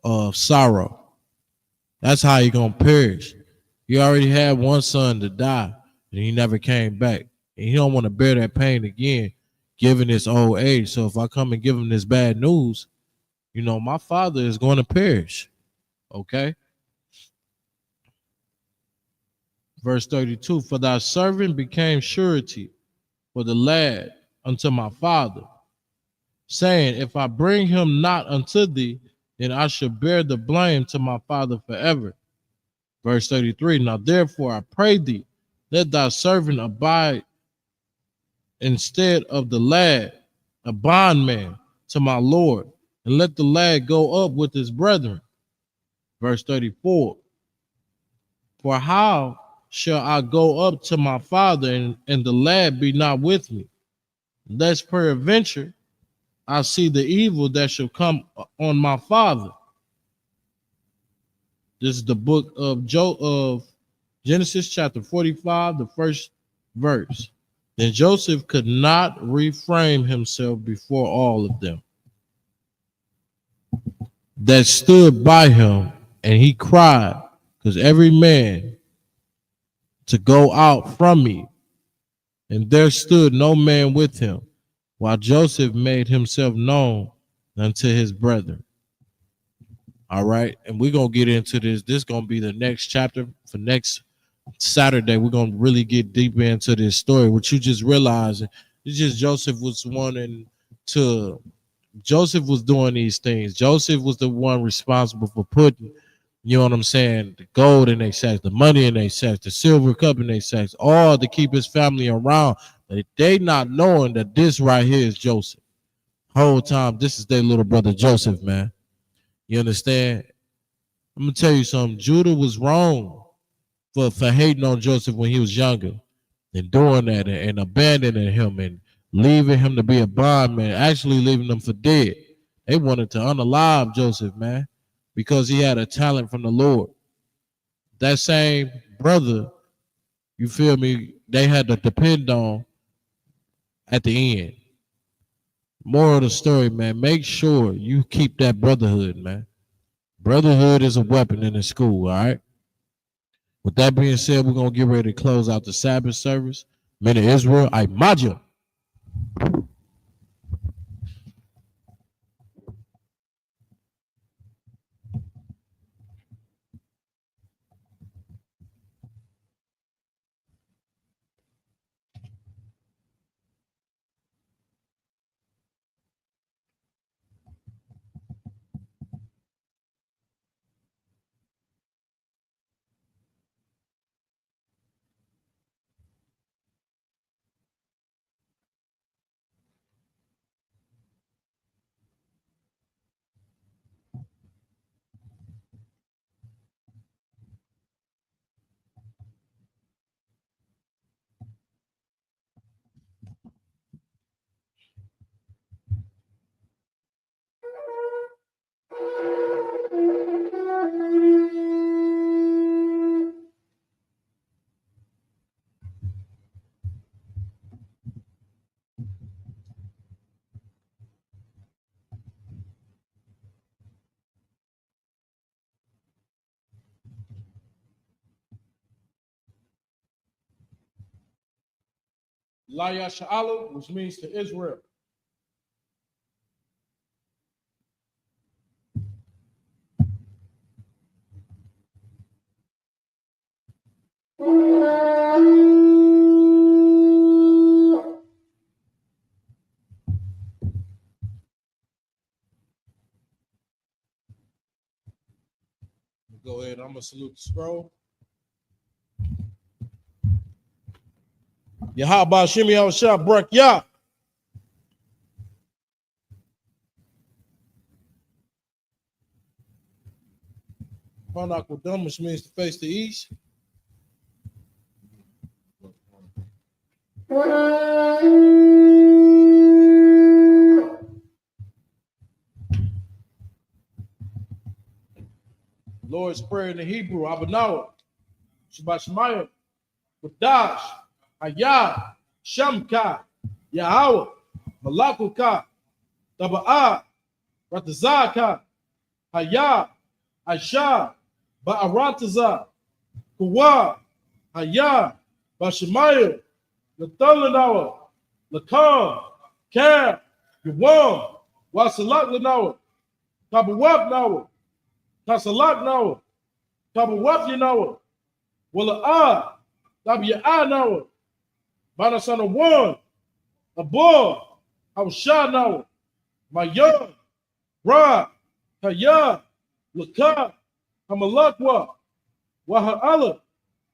of sorrow. That's how he's going to perish. You already had one son to die, and he never came back. And he don't want to bear that pain again, given his old age. So if I come and give him this bad news, you know, my father is going to perish. Okay? Verse 32, for thy servant became surety for the lad unto my father, saying, if I bring him not unto thee, then I shall bear the blame to my father forever. Verse 33, now therefore I pray thee, let thy servant abide instead of the lad, a bondman to my Lord, and let the lad go up with his brethren. Verse 34, for how shall I go up to my father and the lad be not with me? Lest peradventure I see the evil that shall come on my father. This is the book of Genesis chapter 45, the first verse. Then Joseph could not refrain himself before all of them that stood by him, and he cried, because every man to go out from me. And there stood no man with him, while Joseph made himself known unto his brethren. All right, and we're going to get into this. This is going to be the next chapter for next Saturday. We're going to really get deep into this story. What you just realized, it's just Joseph was doing these things. Joseph was the one responsible for putting, you know what I'm saying, the gold in their sacks, the money in their sacks, the silver cup in their sacks, all to keep his family around. But they not knowing that this right here is Joseph. Whole time, this is their little brother Joseph, man. You understand? I'm going to tell you something. Judah was wrong for hating on Joseph when he was younger and doing that and abandoning him and leaving him to be a bondman, actually leaving him for dead. They wanted to unalive Joseph, man, because he had a talent from the Lord. That same brother, you feel me, they had to depend on at the end. Moral of the story, man, make sure you keep that brotherhood, man. Brotherhood is a weapon in the school, all right? With that being said, we're going to get ready to close out the Sabbath service. Men of Israel, I maja. La Yasha'ala, which means to Israel. Go ahead, I'm going to salute the scroll. Yahaba Shimi Al Shah Brak Yah. Panakudam, which means to face the east. Lord's Prayer in the Hebrew, Abanawa, Shabbat Shemayim, Kadash, Hayah, Shamka, Yahweh, Malakuka, Taba'ah, Ratazaka, Hayah, Aisha, Ba'arantaza, Kuwa, Hayah, Bashemayim, Lathalanawa, Lakam, Cam, Yawam, Wasalak Lanawa, Kabawab Nawa, Kasalak Nawa, Kabawab Yanawa, Walla'ah, Tabiya Nawa, Banasana one, Abor, Hawshah Nawa, Mayan, Ra, Hayah, Lakah, Hamalakwa, Waha'ala,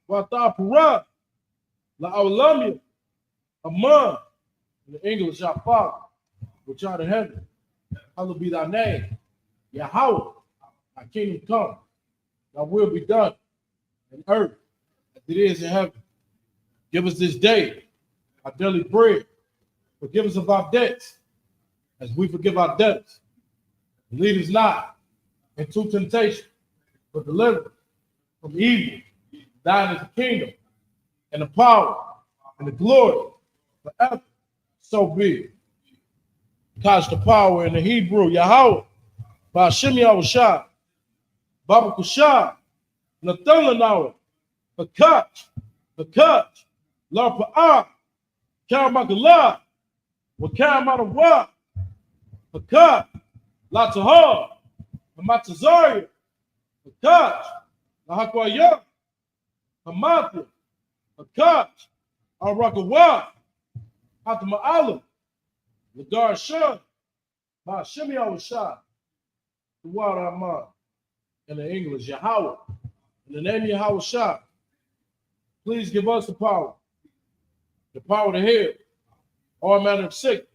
Wata'apura, La'awlamia, Aman, in the English, our Father, which art in heaven, hallowed be thy name. Yahweh, thy kingdom come, thy will be done in earth as it is in heaven. Give us this day our daily bread. Forgive us of our debts as we forgive our debtors. And lead us not into temptation, but deliver us from evil. Thine is the kingdom and the power and the glory forever. So be it. Catch the power in the Hebrew, Yahweh, Ba'ashem Yahushua, Baba Kushah, Nathalanawa, Hakach, La Pa'ah, Karamakalah, Wakaramatawa, Hakach, La Tahar, Hamatazaria, Hakach, La Hakwaya, Hamathia, Hakach, Al-Rakawa, Hatama'alam, Lagar Shah, Ba'ashem Yahushua, the water Amman, in the English, Yahweh, in the name of Yahweh Shah, please give us the power to heal all manner of sickness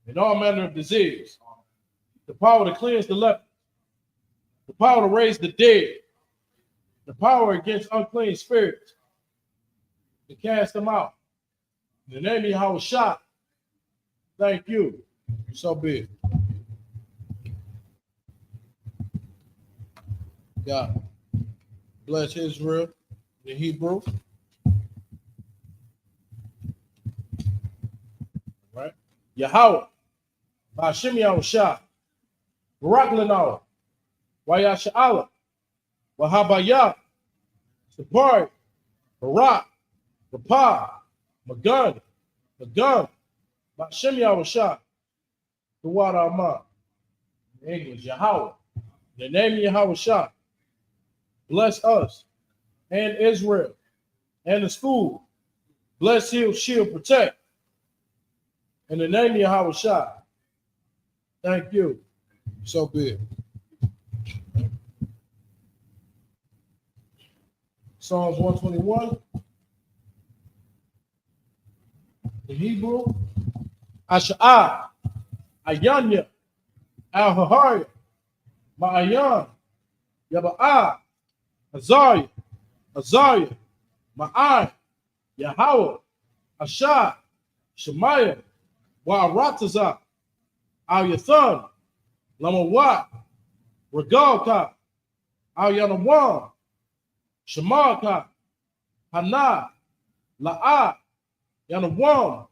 and all manner of disease, the power to cleanse the leper, the power to raise the dead, the power against unclean spirits, to cast them out. In the name of Yahweh Shah, thank you. So be it. God bless Israel, the Hebrew. Right? Yahweh, Ba'ashem Yahushua, Barak Lanah, Wayasha'ala, Wahabayah, Sabari, Barak, Rapah, Magun, Ba'ashem Yahushua, the water Amah. In English, Yahweh. In the name of Yahushua, bless us and Israel and the school. Bless, heal, shield, protect. In the name of Yahushua. Thank you. So be it. Psalms 121. The Hebrew. Asha'ah. Ayanya. Al-Hahariah. Ma'ayan. Yaba'ah. Azariah. Azariah. Ma'ai. Yahweh. Ashah. Shemaiah. Wa'aratazah. Al-Yathan. Lamawat. Regalka. Al-Yanawam. Shemarka. Hana. La'ah. Yanawam.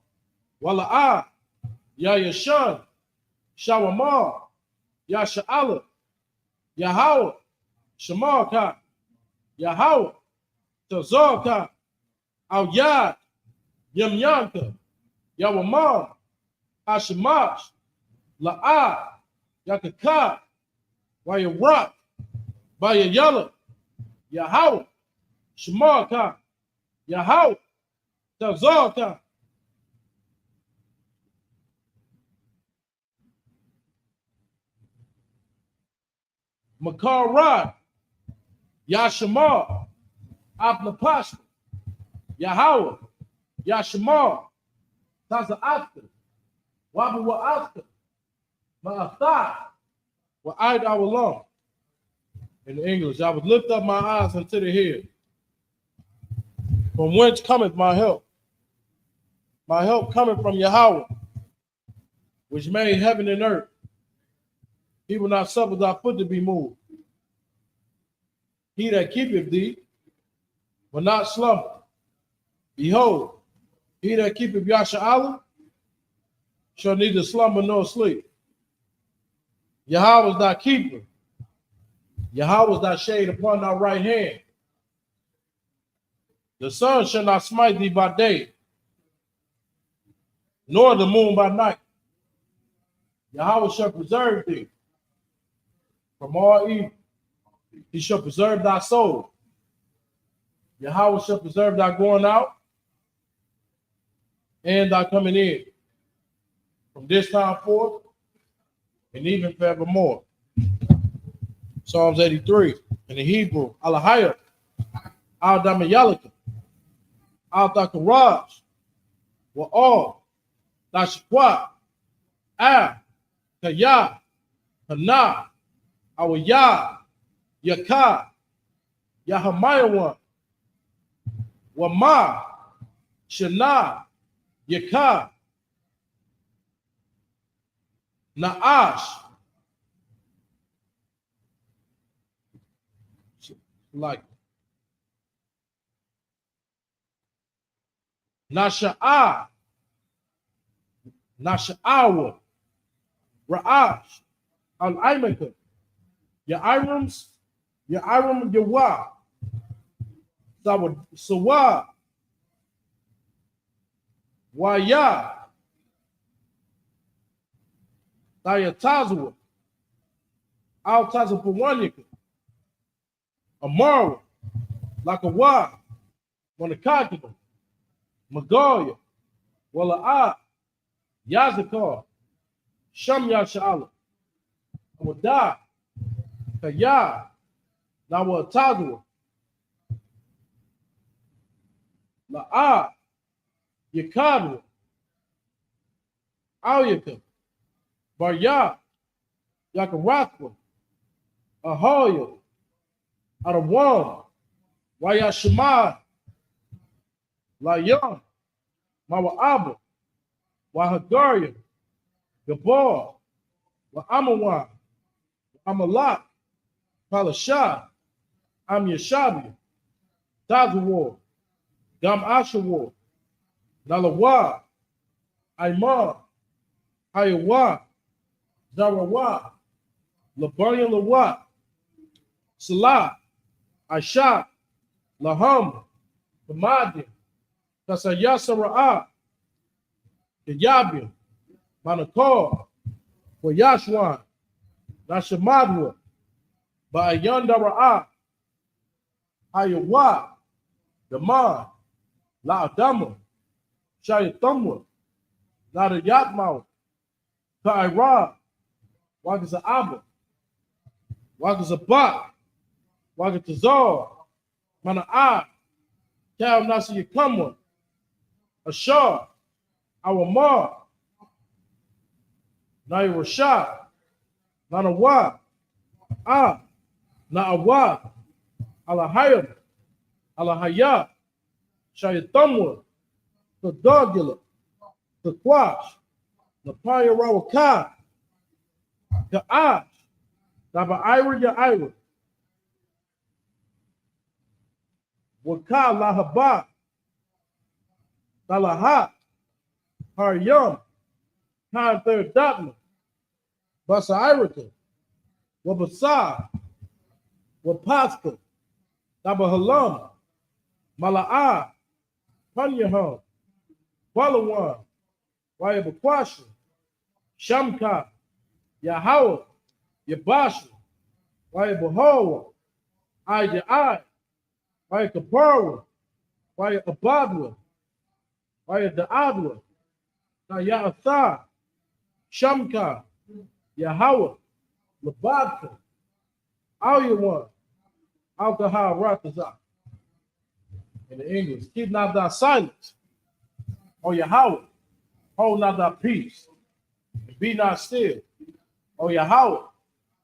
Wala'ah. Yayashan. Shawamah. Yasha'ala. Yahweh. Shemarka. Yahweh. Tazarka. Al-Yad. Yamyanka. Yawamah. Hashemash. La'ah. Yakaka. Wayarak. Bayayala. Yahweh. Shemarka. Yahweh. Tazarka. Makarad. Yashamar. Abnapashta. Yahweh. Yashamar. Taza'afta. Wabu wa'afta. Ma'aftah. Wa'id awalam. In English, I would lift up my eyes unto the hill. From whence cometh my help? My help cometh from Yahweh, which made heaven and earth. He will not suffer thy foot to be moved. He that keepeth thee will not slumber. Behold, he that keepeth Yasha'ala shall neither slumber nor sleep. Yahweh is thy keeper. Yahweh is thy shade upon thy right hand. The sun shall not smite thee by day, nor the moon by night. Yahweh shall preserve thee from all evil. He shall preserve thy soul. Yahweh shall preserve thy going out and thy coming in from this time forth and even forevermore. Psalms 83 in the Hebrew. Alahayah. Al-Damayalika. Al-Dakaraj. Wa'al. Dashquat. Al. Kayah. Hana. Awayah. Yakah. Yahamayawan. Wama. Shana. Yakah. Na'ash. Like Nasha'ah. Nasha'awa. Ra'ash. Al-Aimaka. Ya'irim's. Ya'irim Yawa. Sawa. Waya. Dayatazwa. Al-Tazapawanika. Amara. Lakawa. Monakakima. Magalia. Wala'ah. Yazakar. Sham Yasha'ala. Wada. Kaya. Nawatadwa. La'ah. Yakadwa. Awyaka. Barya. Yakaratwa. Ahoya. Arawam. Wayashima. Layan. Mawa'aba. Wahagaria. Gabor. Wa'amawan. Amalak. Palasha. Am Yeshabi, Tazawar, Gam Ashawar, Nalawa, Aimar, Hayawa, Zarawa, Labarian Lawa, Salah, Aisha, Laham, Hamadi, Kasayasara'a, Kayabim, Manakor, Wayashwan, Nashamadwa, Ba'ayandara'a, Hayawa, Daman, La'adama, Shayatamwa, Nadayatmaw, Ka'ira, Wagaza Abba, Wagaza Ba, Wagatazar, Mana'a, Kal Nasi Yakamwa, Ashar, Awamar, Naya Rashad, Nanawa, Na'awa, Alahayam, Alahaya, Shayatamwa, the Dogula, the Quash, the Paya Rawaka, the Ash, Daba Ira Ya Ira, Waka Lahaba, Dalaha, Haryam, Khan Third Dotman, Basa Irika, Wabasa, Wapaska, Daba Halam, Mala'a, Panyaham, Balawan, Wayabakwasha, Shamka, Yahawa, Yabasha, Wayabahawa, Ayah, Wayakaparawa, Wayabadwa, Wayadadwa, Nayatha, Shamka, Yahawa, Labadka, Ayawan, Alcohol Rataza. In the English, keep not thy silence, O Yahweh, hold not thy peace, and be not still, O Yahweh,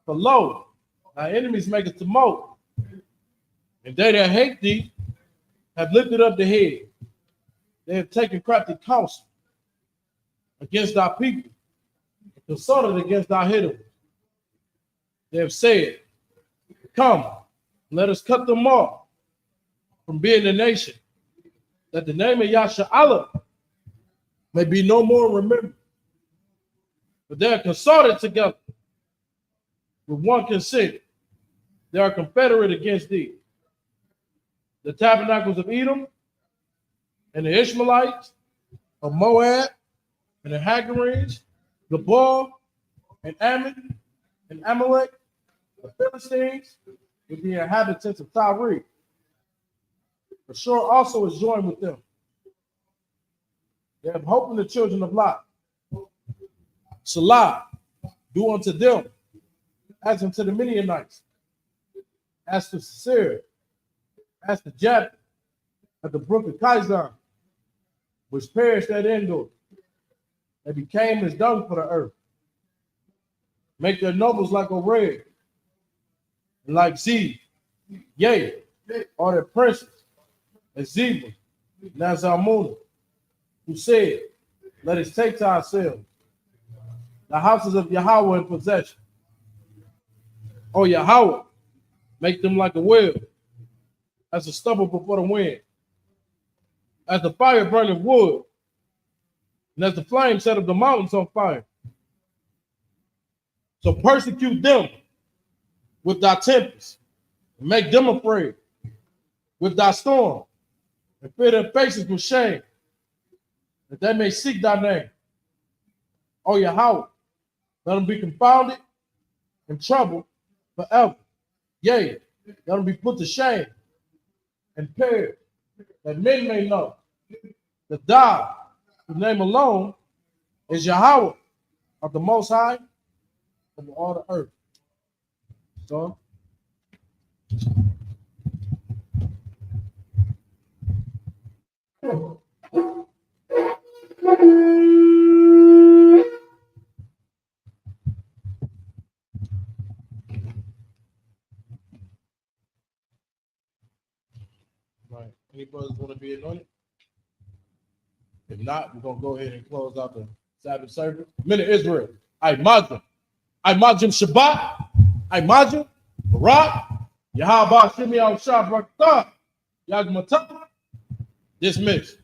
for lo, thy enemies make it to mold, and they that hate thee have lifted up the head. They have taken crafty counsel against thy people, and consulted against thy hitters. They have said, come, let us cut them off from being a nation, that the name of Yasha Allah may be no more remembered. But they are consulted together with one consent. They are confederate against thee. The tabernacles of Edom and the Ishmaelites of Moab and the Hagarenes, Gabal and Ammon and Amalek, the Philistines with the inhabitants of Tyre. Ashur also is joined with them. They have hope in the children of Lot. Salah, do unto them as unto the Midianites, as to Sisera, as to Japheth, at the brook of Kizon, which perished at Endor, and became as dung for the earth. Make their nobles like Oreb, and like Zeb, yea, or their princes, as Zebah, and as Zalmunna, who said, let us take to ourselves the houses of Yahweh in possession. O Yahweh, make them like a well, as a stubble before the wind, as the fire burning wood, and as the flame set up the mountains on fire. So persecute them with thy tempest, and make them afraid with thy storm, and fill their faces with shame, that they may seek thy name. O Yahweh, let them be confounded and troubled forever. Yea, let them be put to shame and perish, that men may know that thou, whose name alone is Yahweh of the Most High over all the earth. So, right. Any brothers want to be anointed? If not, we're gonna go ahead and close out the Sabbath service. Minute Israel. I Majim Shabbat. I Majim Barak. Yahaba Shimmy al Shah Rakta. Yagmata. Dismissed.